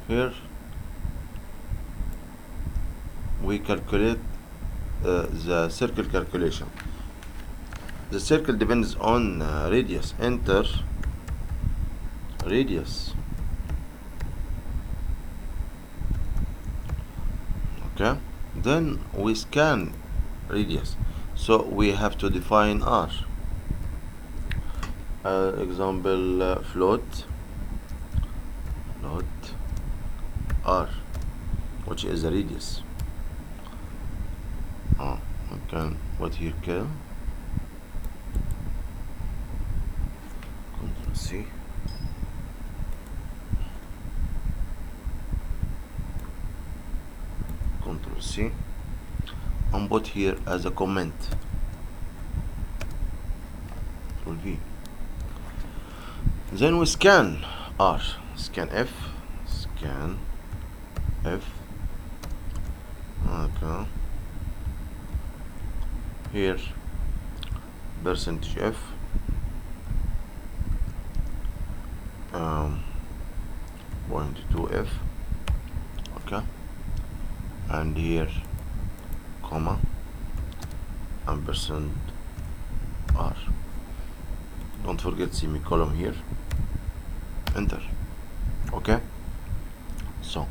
Here we calculate the circle calculation. The circle depends on radius. Enter radius. Okay, then we scan radius, so we have to define r. Example, float r, which is the radius. We can put here Ctrl C, Ctrl C, and put here as a comment, Ctrl V. Then we scan R, scan F. Okay. Here percentage F, 0.2 F. Okay, and here comma and percent R. Don't forget semicolon here. Enter. Okay, so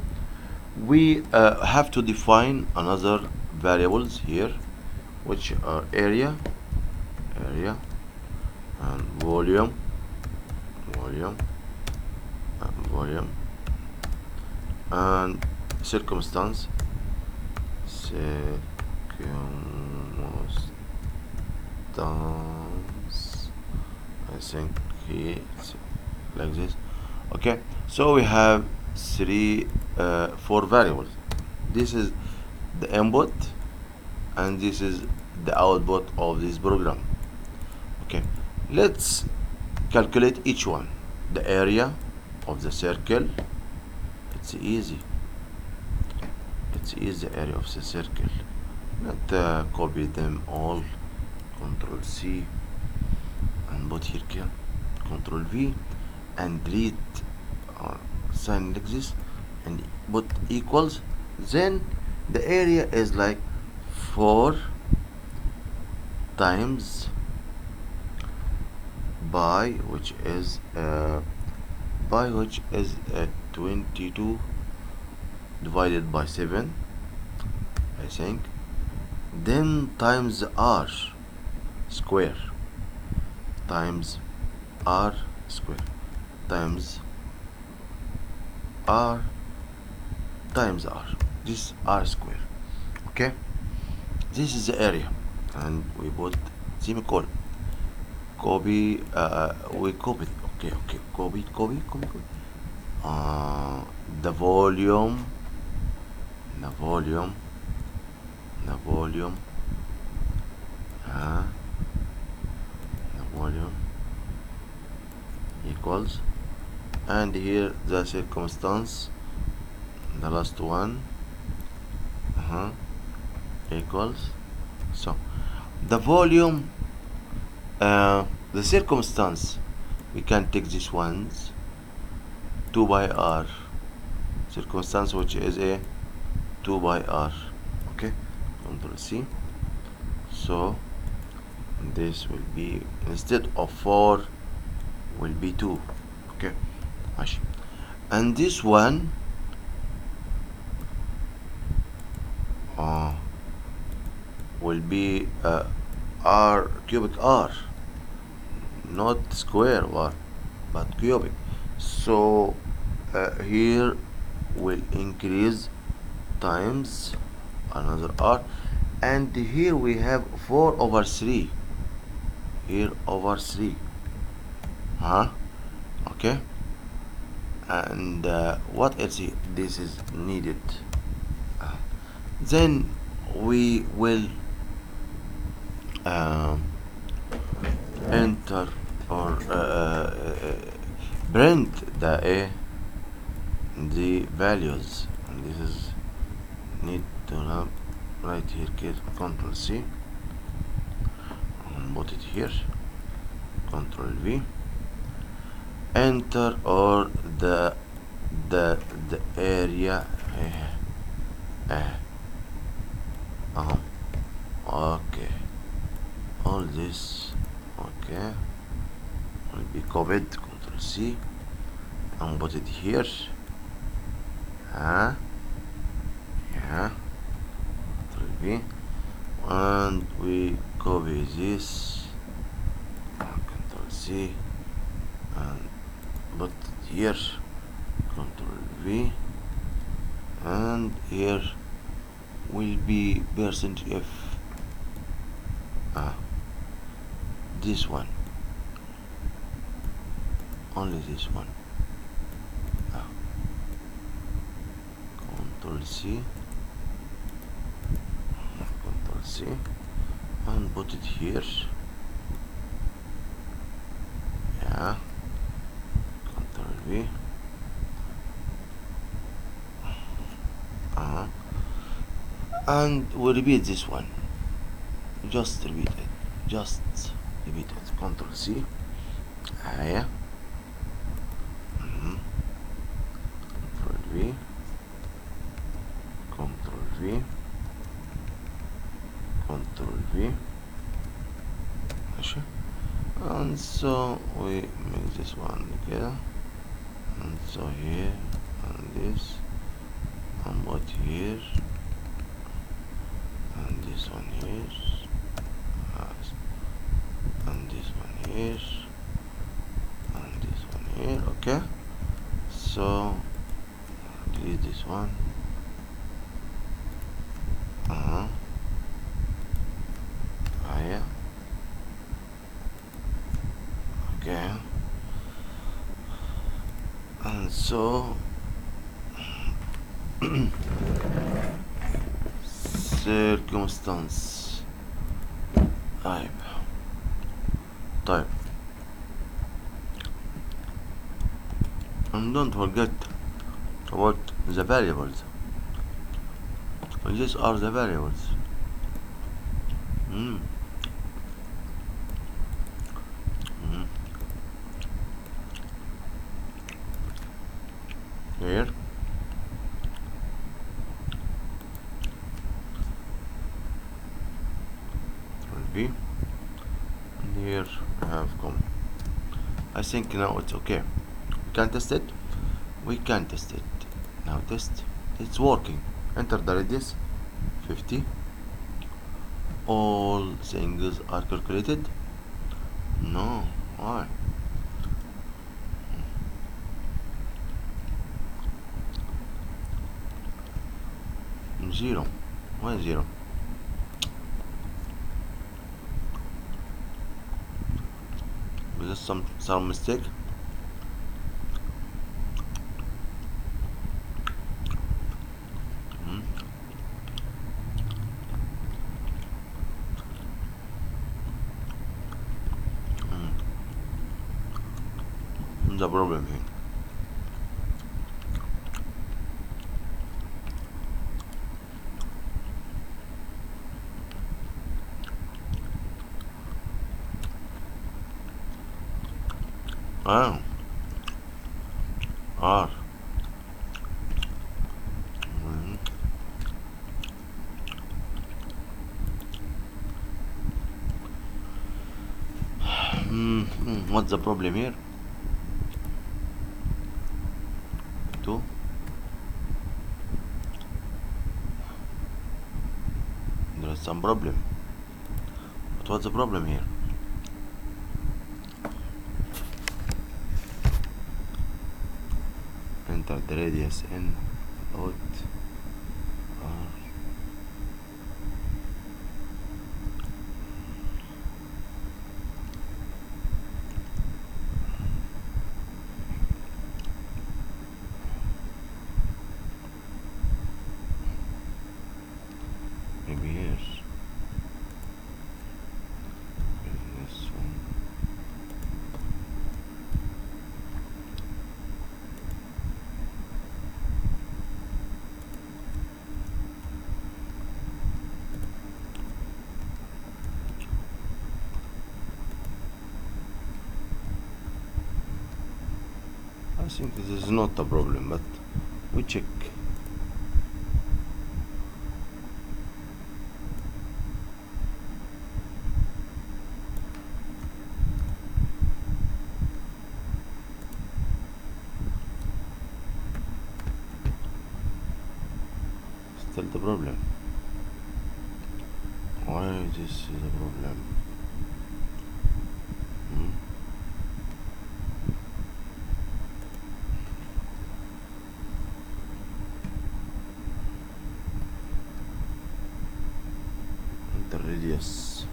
we have to define another variables here, which are area and volume and circumstance, I think it's like this. Okay, so we have four variables. This is the input and this is the output of this program. Okay, let's calculate each one. The area of the circle, it's easy, area of the circle. Not copy them all. Control C and put here Control V and delete sign like this and put equals. Then the area is like 4 times by which is 22 divided by 7, I think. Then times R square times R square times R times R. This R square. Okay, this is the area, and we put semicolon. Copy. We copied. Okay. Copy. The volume equals, and here the circumstance, the last one, equals. So the volume, the circumstance, we can take these ones, 2 by R, circumstance, which is a 2 by R. Okay, Control C. So this will be, instead of 4 will be 2. Okay, and this one will be R, cubic R, not square R but cubic. So here will increase times another R, and here we have 4 over 3 here over 3. Okay, and what else this is needed. Then we will enter or print the values, and this is need to have right here. Control C and put it here. Control V. Enter or the the area. Uh, uh, okay, all this, okay, will be copied. Control C and put it here. Yeah, Control V, and we copy this. Control C and put it here. Control V, and here will be percentage F. This one, only this one. Control C, Control C, and put it here. Yeah, Control V. And we repeat this one. Just repeat it. Just repeat it. Control C. Yeah. Control V. Control V. Control V. ماشي. And so we make this one together. And so here and this. And what here. And this one here. And this one here. And this one here. Okay. So delete this one. Yeah. Okay. And so circumstance type, and don't forget about the variables. These are the variables. Here will be, and here I have come. I think now it's okay. We can test it. We can test it. Now test. It's working. Enter the radius 50. All things are calculated. No, why? Zero. Why zero? Is this some mistake? The problem here. R. What's the problem here? 2. There is some problem. But what's the problem here? Enter the radius in out R. Maybe here. This one. think this is not a problem, but we check. Still the problem. Why this is a problem? The radius.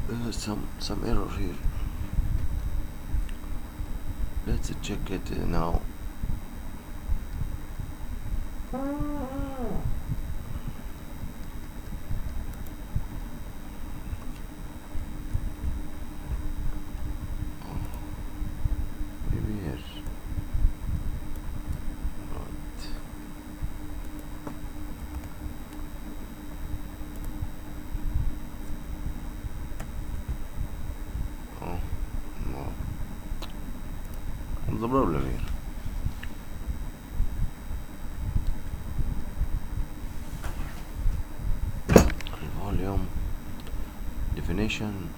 There's some error here. Let's check it now. Maybe here. Right. Oh no. What's the problem here? Volume definition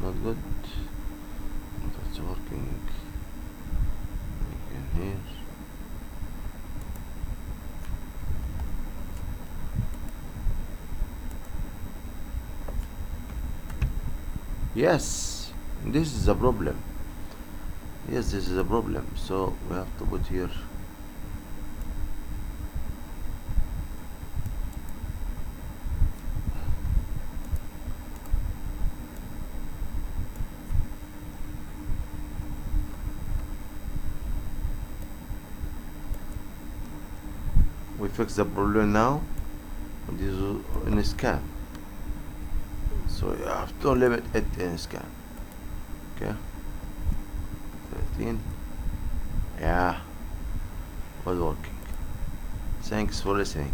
not good. It's working again here. Yes, this is a problem. Yes, this is a problem. So we have to put here we fix the problem now. This is in a scan, so you have to limit it in scan. Okay, 13. Yeah, was working. Thanks for listening.